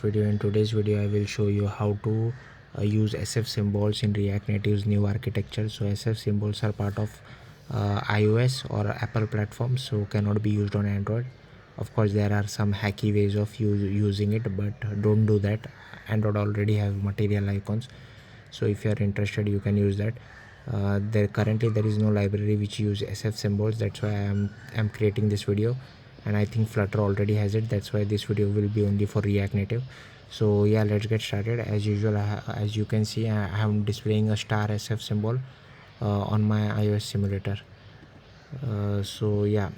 Video. In today's video I will show you how to use SF symbols in React Native's new architecture. So SF symbols are part of iOS or Apple platforms, so cannot be used on Android. Of course there are some hacky ways of using it, but don't do that. Android already have material icons, so if you are interested you can use that. Currently there is no library which use SF symbols. That's why I'm creating this video, and I think Flutter already has it. That's why this video will be only for React Native. So yeah, let's get started. As usual, as you can see, I am displaying a star SF symbol on my iOS simulator. So yeah,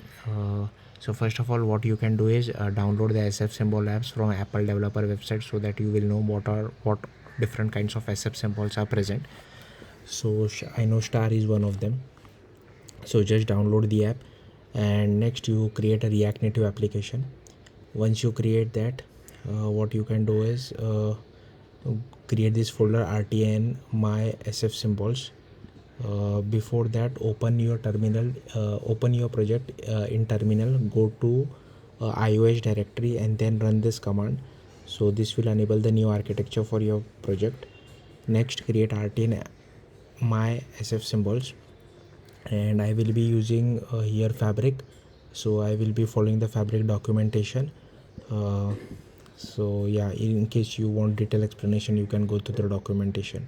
so first of all what you can do is download the SF symbol apps from Apple developer website, so that you will know what different kinds of SF symbols are present. So I know star is one of them, so just download the app, and next you create a React Native application. Once you create that, what you can do is create this folder rtn my sf symbols. Before that, open your terminal, open your project in terminal, go to iOS directory and then run this command. So this will enable the new architecture for your project. Next, create rtn my sf symbols, and I will be using here Fabric, so I will be following the Fabric documentation. So yeah, in case you want detailed explanation you can go to the documentation.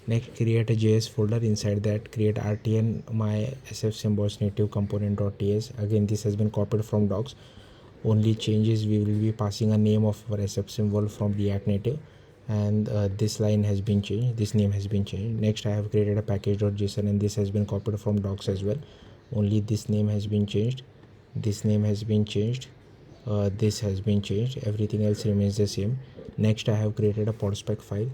Next, create a JS folder. Inside that, create rtn my sf symbols native component.ts. Again, this has been copied from docs. Only changes, we will be passing a name of our sf symbol from React Native, and this line has been changed, this name has been changed. Next, I have created a package.json, and this has been copied from docs as well. Only this name has been changed, this name has been changed, this has been changed, everything else remains the same. Next, I have created a podspec file,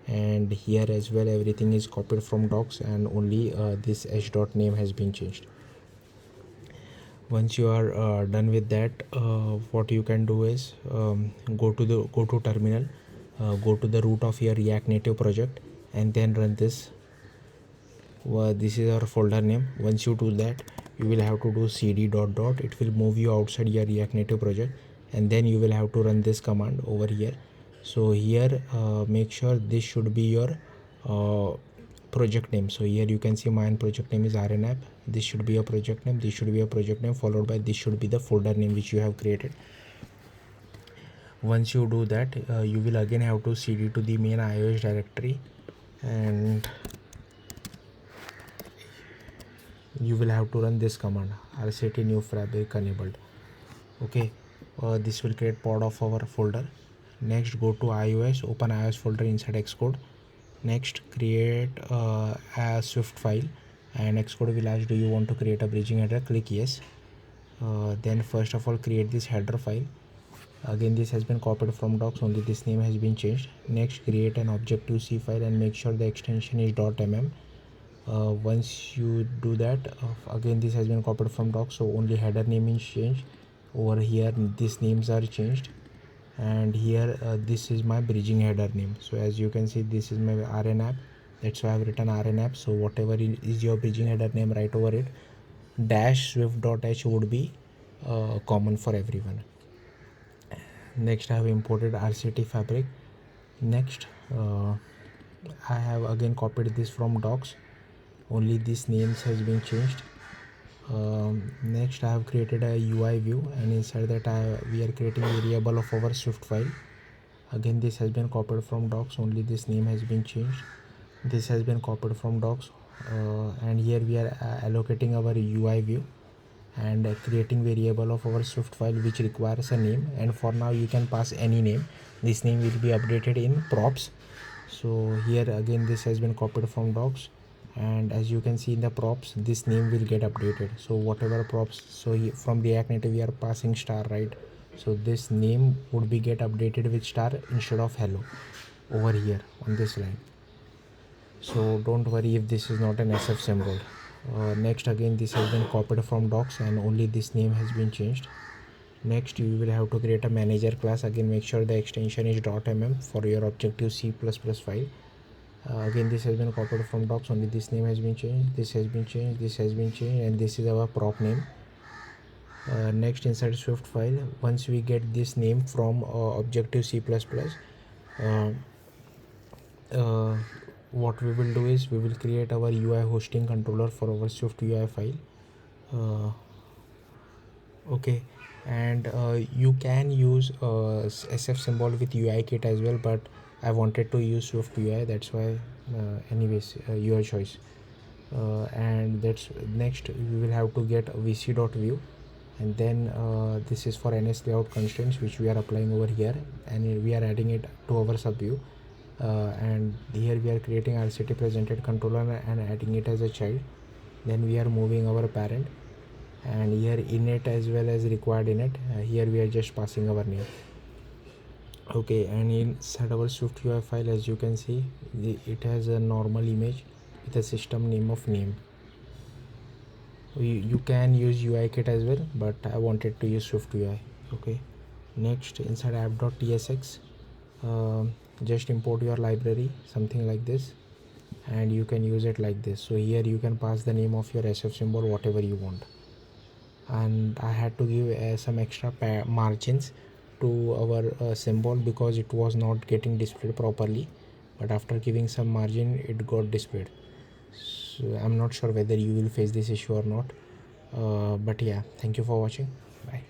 and here as well everything is copied from docs, and only this h.name has been changed. Once you are done with that, what you can do is go to terminal, go to the root of your React Native project, and then run this. This is our folder name. Once you do that, you will have to do cd dot dot. It will move you outside your React Native project, and then you will have to run this command over here. So here make sure this should be your project name. So here you can see mine project name is rnapp. This should be a project name, this should be a project name, followed by this should be the folder name which you have created. Once you do that, you will again have to cd to the main iOS directory, and you will have to run this command rct new fabric enabled. Okay, this will create pod of our folder. Next, go to iOS, open iOS folder inside Xcode. Next, create a Swift file, and Xcode will ask, do you want to create a bridging header? Click yes. Then first of all create this header file. Again, this has been copied from docs, only this name has been changed. Next, create an Objective-C file and make sure the extension is .mm. Once you do that, again this has been copied from docs, so only header name is changed. Over here these names are changed, and here this is my bridging header name. So as you can see, this is my rnapp, that's why I have written rnapp. So whatever is your bridging header name, write over it. Dash swift.h would be common for everyone. Next, I have imported rct fabric. Next, I have again copied this from docs, only these names has been changed. Next, I have created a UI view, and inside that we are creating a variable of our Swift file. Again, this has been copied from docs, only this name has been changed. This has been copied from docs, and here we are allocating our UI view and creating variable of our Swift file which requires a name, and for now you can pass any name. This name will be updated in props. So here again this has been copied from docs, and as you can see in the props, this name will get updated. So whatever props, so from React Native we are passing star, right? So this name would be get updated with star instead of hello over here on this line. So don't worry if this is not an SF symbol. Next, again this has been copied from docs, and only this name has been changed. Next, you will have to create a manager class. Again, make sure the extension is .mm for your Objective-C++ file. Again, this has been copied from docs, only this name has been changed, this has been changed, this has been changed, and this is our prop name. Next, inside Swift file, once we get this name from Objective C++, uh, uh, what we will do is we will create our UI hosting controller for our Swift UI file. Okay, and you can use SF symbol with UIKit as well, but I wanted to use Swift UI, that's why anyways your choice. And that's next we will have to get vc.view, and then this is for NS layout constraints which we are applying over here, and we are adding it to our subview. And here we are creating RCT presented controller and adding it as a child. Then we are moving our parent, and here init as well as required init. Here we are just passing our name. Okay, and inside our Swift UI file, as you can see, it has a normal image with a system name of name. You can use UIKit as well, but I wanted to use Swift UI. Okay, next inside app.tsx, just import your library, something like this, and you can use it like this. So here you can pass the name of your SF symbol whatever you want. And I had to give some extra margins to our symbol because it was not getting displayed properly, but after giving some margin it got displayed. So I'm not sure whether you will face this issue or not, but yeah, thank you for watching. Bye.